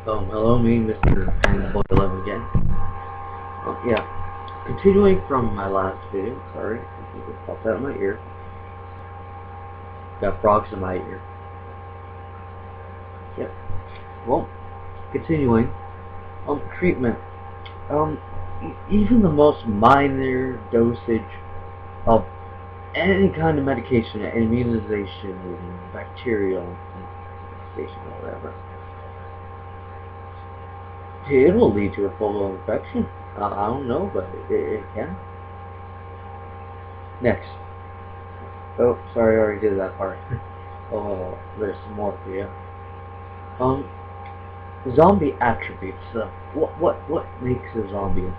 Hello, me, Mrpandaboy11's again. Yeah, continuing from my last video, sorry, I think it popped out of my ear. Got frogs in my ear. Yep. Well, continuing. Treatment. Even the most minor dosage of any kind of medication, immunization, bacterial infestation, or whatever, it will lead to a full-blown infection. I don't know, but it can. Next. Oh, sorry, I already did that part. Oh, there's some more for you. Zombie attributes. What makes a zombie?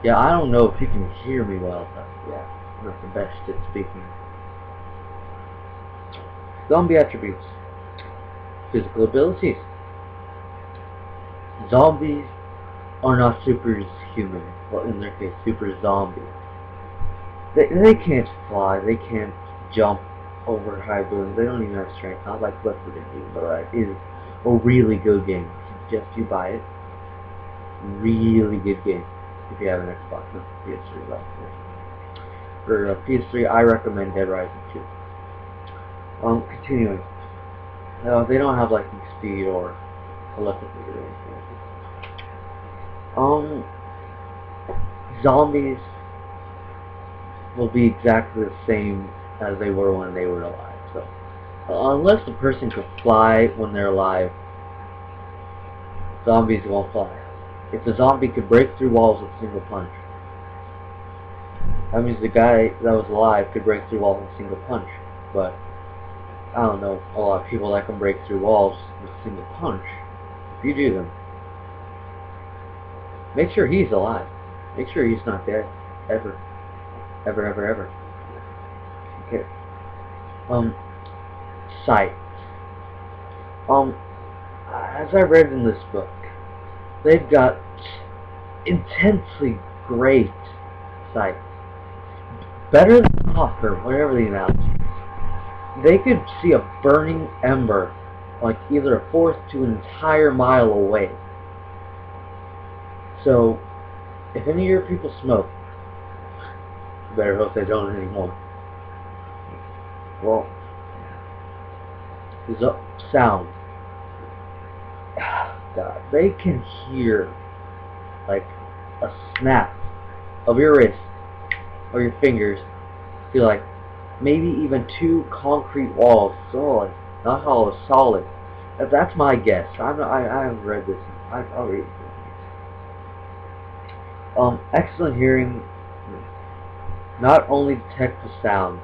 Yeah, I don't know if you can hear me well, but yeah, I'm not the best at speaking. Zombie attributes. Physical abilities. Zombies are not superhuman. Well, in their case, super zombies. They can't fly. They can't jump over high buildings. They don't even have strength. Not like Left 4 Dead, but it is a really good game. I suggest you buy it. Really good game. If you have an Xbox or PS3 left. For PS3, I recommend Dead Rising 2. Continuing. They don't have like speed or electric or anything. Zombies will be exactly the same as they were when they were alive. So, unless the person could fly when they're alive, zombies won't fly. If the zombie could break through walls with a single punch, that means the guy that was alive could break through walls with a single punch. But I don't know a lot of people that can break through walls with a single punch. If you do them, make sure he's alive. Make sure he's not dead. Ever. Ever, ever, ever. Okay. Sight. As I read in this book, they've got intensely great sight. Better than Hawk, or whatever the analogy is. They could see a burning ember, like either a fourth to an entire mile away. So, if any of your people smoke, you better hope they don't anymore. Well, sound. God, they can hear like a snap of your wrist or your fingers to like maybe even two concrete walls, solid, not hollow, solid. That's my guess. I haven't read this. I'll read it. Excellent hearing. Not only detect the sound,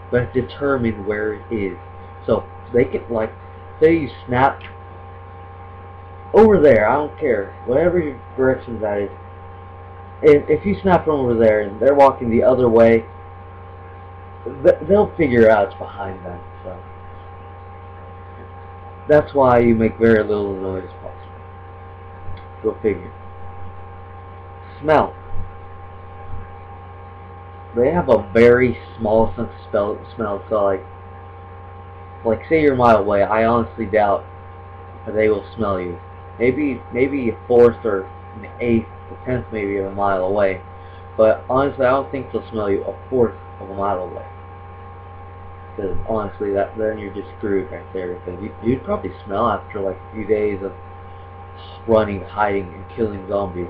but determine where it is. So they can, like, say you snap over there. I don't care, whatever your direction that is. If you snap from over there and they're walking the other way, they'll figure out it's behind them. So that's why you make very little noise as possible. Go figure. Smell. They have a very small sense of smell, so like say you're a mile away, I honestly doubt that they will smell you. Maybe a fourth or an eighth, a tenth maybe of a mile away, but honestly I don't think they'll smell you a fourth of a mile away. Because honestly, then you're just screwed right there. Because you'd probably smell after like a few days of running, hiding, and killing zombies.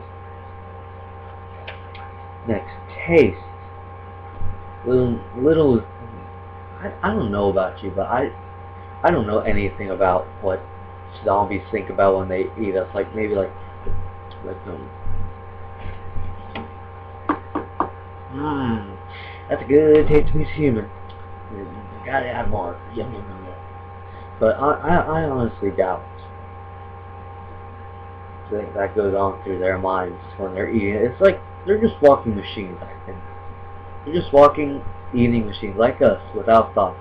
Next, taste. Little. I don't know about you, but I don't know anything about what zombies think about when they eat us. Like maybe that's a good tasty piece of human. You gotta add more. Yum, yum, yum, yum. But I honestly doubt that goes on through their minds when they're eating it. It's like they're just walking machines, I think. They're just walking, eating machines like us, without thought,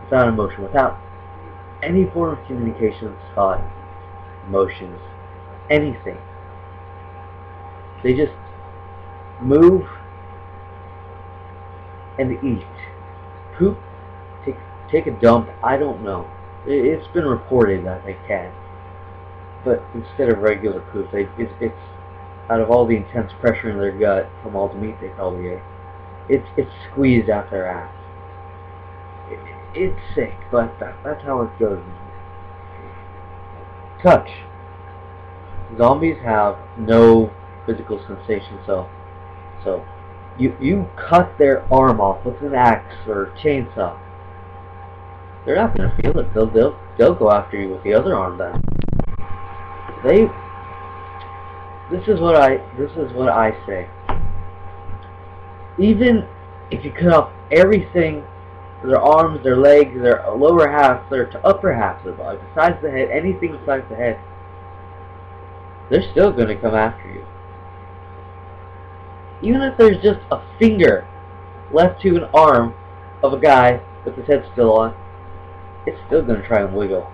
without emotion, without any form of communication, thought, emotions, anything. They just move and eat. Poop, take a dump, I don't know. It's been reported that they can, but instead of regular poop, it's out of all the intense pressure in their gut from all the meat they probably ate, it's squeezed out their ass. It's sick, but that's how it goes. Touch. Zombies have no physical sensation, so you cut their arm off with an axe or chainsaw. They're not gonna feel it. They'll go after you with the other arm then. This is what I say. Even if you cut off everything, their arms, their legs, their lower half, their upper half of the body, besides the head, anything besides the head, they're still going to come after you. Even if there's just a finger left to an arm of a guy with his head still on, it's still going to try and wiggle.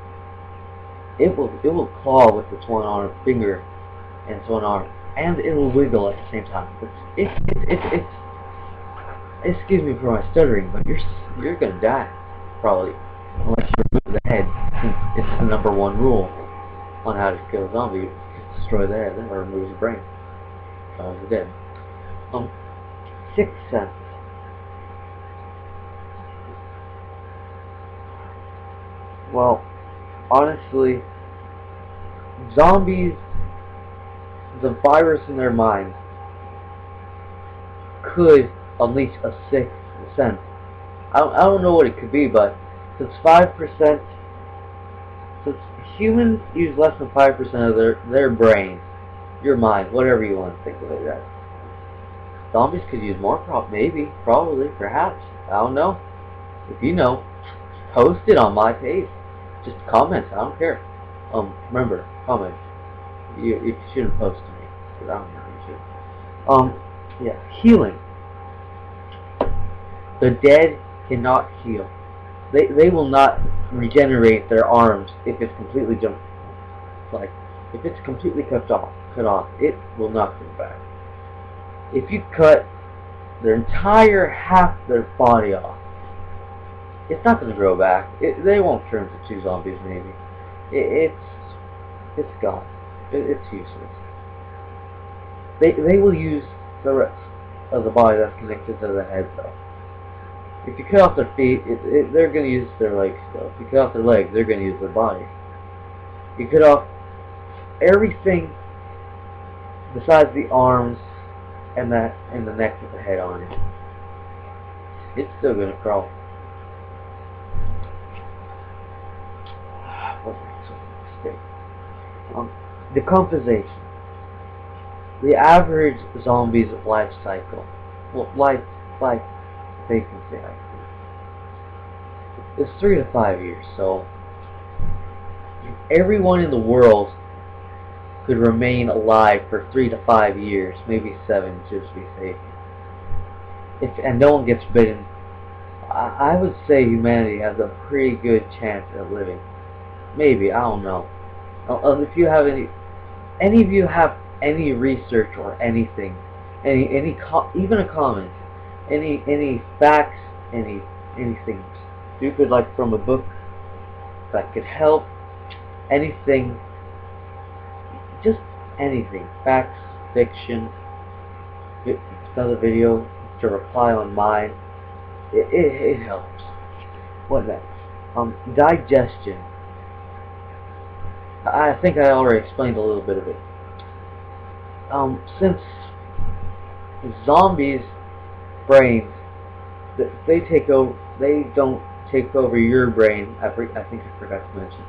It will claw with its one arm, finger, and its one arm, and it will wiggle at the same time. It's excuse me for my stuttering, but you're gonna die probably unless you remove the head, since it's the #1 rule on how to kill a zombie: destroy the head or remove the brain. They're dead. Sixth sense. Well, honestly, zombies, the virus in their mind could unleash a sixth sense. I don't know what it could be, but since humans use less than 5% of their brain, your mind, whatever you want to think of it as, zombies could use more. Maybe, probably, perhaps. I don't know. If you know, post it on my page. Just comment. I don't care. Remember, comment. You shouldn't post to me, because I don't know. You should. Yeah, healing. The dead cannot heal. They will not regenerate their arms if it's completely if it's completely cut off, it will not come back. If you cut their entire half of their body off, it's not going to grow back. They won't turn to 2 zombies maybe. It's gone. It's useless. They will use the rest of the body that's connected to the head though. If you cut off their feet, they're going to use their legs still. If you cut off their legs, they're going to use their body. You cut off everything besides the arms and the neck with the head on it. It's still going to crawl. What's next? Decomposition. The average zombie's life cycle, life vacancy, I think, is 3 to 5 years. So everyone in the world could remain alive for 3 to 5 years, maybe 7, just to be safe. And no one gets bitten, I would say humanity has a pretty good chance at living. Maybe, I don't know. If you have any of you have any research or anything, even a comment, any facts, anything stupid like from a book that could help, anything, just anything, facts, fiction, another video to reply on mine, it helps. What next? Digestion. I think I already explained a little bit of it. Since zombies' brains, they don't take over your brain. I think I forgot to mention.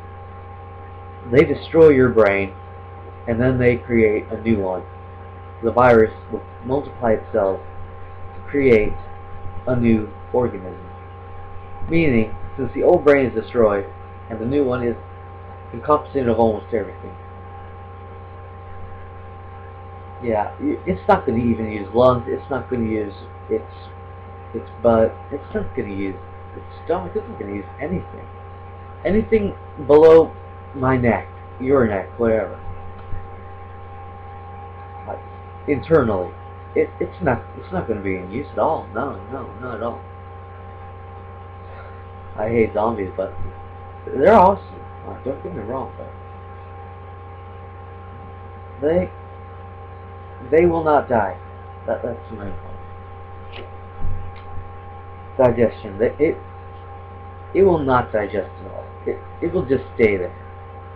They destroy your brain, and then they create a new one. The virus will multiply itself to create a new organism. Meaning, since the old brain is destroyed, and the new one is encompassing of almost everything. Yeah, it's not going to even use lungs. It's not going to use its butt. It's not going to use its stomach. It's not going to use anything. Anything below my neck, your neck, whatever. Internally, it's not going to be in use at all. No, not at all. I hate zombies, but They're awesome. Don't get me wrong, but they will not die. That's the main point. Digestion. It will not digest at all. It will just stay there.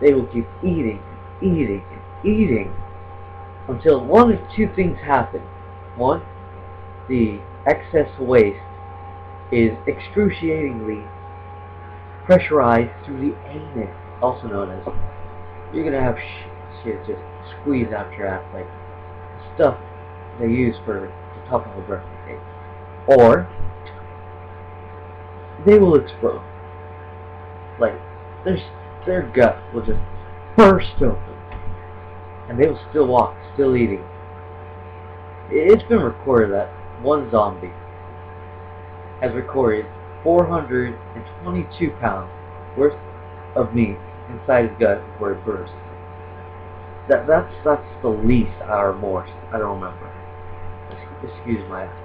They will keep eating, eating, eating until one of two things happen. One, the excess waste is excruciatingly pressurized through the anus, also known as, you're gonna have shit just squeeze out your ass like stuff they use for the top of a birthday cake. Or they will explode. Like their gut will just burst open, and they will still walk, still eating. It's been recorded that one zombie has recorded 422 pounds worth of meat inside his gut before it burst. That's the least or more. I don't remember. Excuse my accent.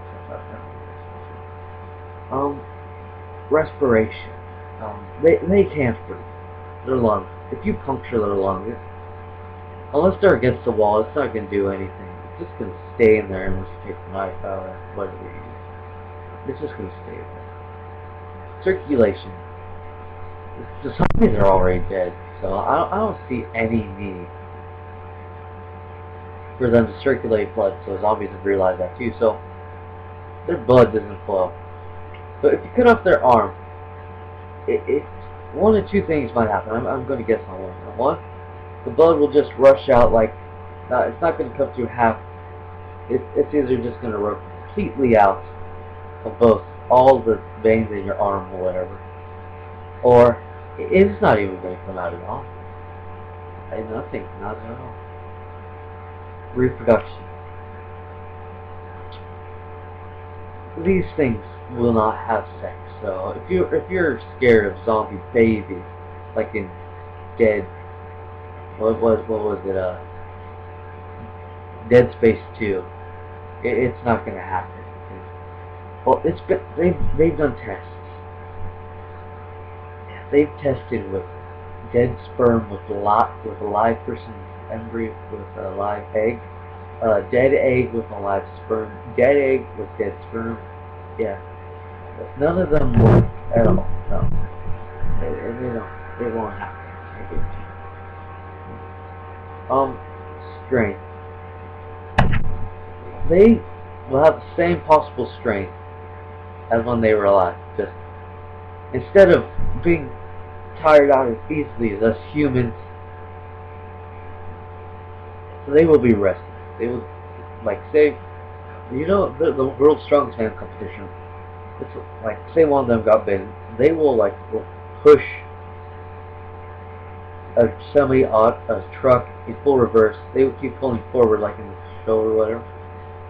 Respiration. They can't breathe. Their lungs. If you puncture their lungs, unless they're against the wall, it's not going to do anything. It's just going to stay in there unless you take the knife out or whatever you use. It's just going to stay there. Circulation. The zombies are already dead, so I don't see any need for them to circulate blood, so zombies have realized that too, so their blood doesn't flow. But if you cut off their arm, one of two things might happen. I'm going to guess on one. One, the blood will just rush out like, it's not going to come through half. It's either just going to run completely out of both all the veins in your arm or whatever, or it's not even going to come out at all. Nothing, not at all. Reproduction. These things will not have sex. So if you're scared of zombie babies, like in Dead, what was it? Dead Space 2. It's not going to happen. Well, they've done tests. They've tested with dead sperm with a live person's embryo with a live egg, dead egg with a live sperm, dead egg with dead sperm. Yeah, none of them work at all. No, they won't happen. Strength. They will have the same possible strength as when they were alive. Just instead of being tired out as easily as us humans, they will be rested. They will, like, say, the world's strongest man competition. It's like, say one of them got bitten, they will push a truck in full reverse. They will keep pulling forward like in the show or whatever.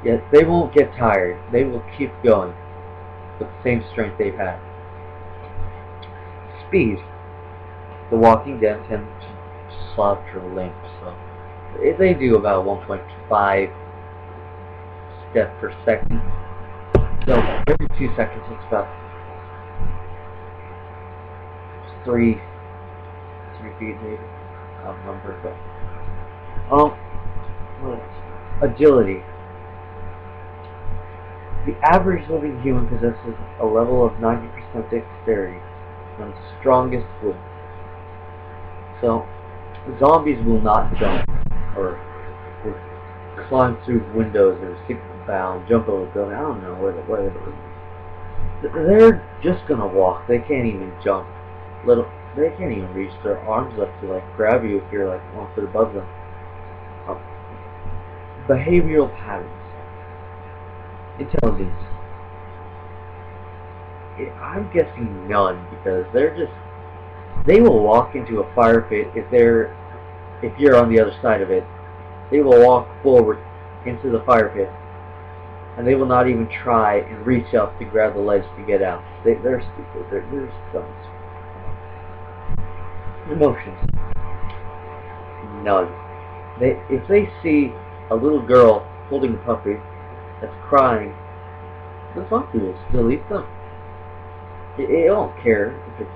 Yet they won't get tired. They will keep going with the same strength they've had. Speed. The Walking Dead tend to slouch or limp, so they do about 1.5 steps per second. So every 2 seconds it's about 3 feet maybe. I don't remember, but agility. The average living human possesses a level of 90% dexterity on the strongest will. So zombies will not jump or climb through windows or stick bound, jump over a building. I don't know whatever. They're just gonna walk. They can't even jump. They can't even reach their arms up to grab you if you're 1 foot above them. Behavioral patterns. Intelligence. I'm guessing none, because they will walk into a fire pit if you're on the other side of it. They will walk forward into the fire pit, and they will not even try and reach up to grab the ledge to get out. They're stupid. They're dumb. Emotions. None. If they see a little girl holding a puppy that's crying, the zombie will still eat them. It won't care if it's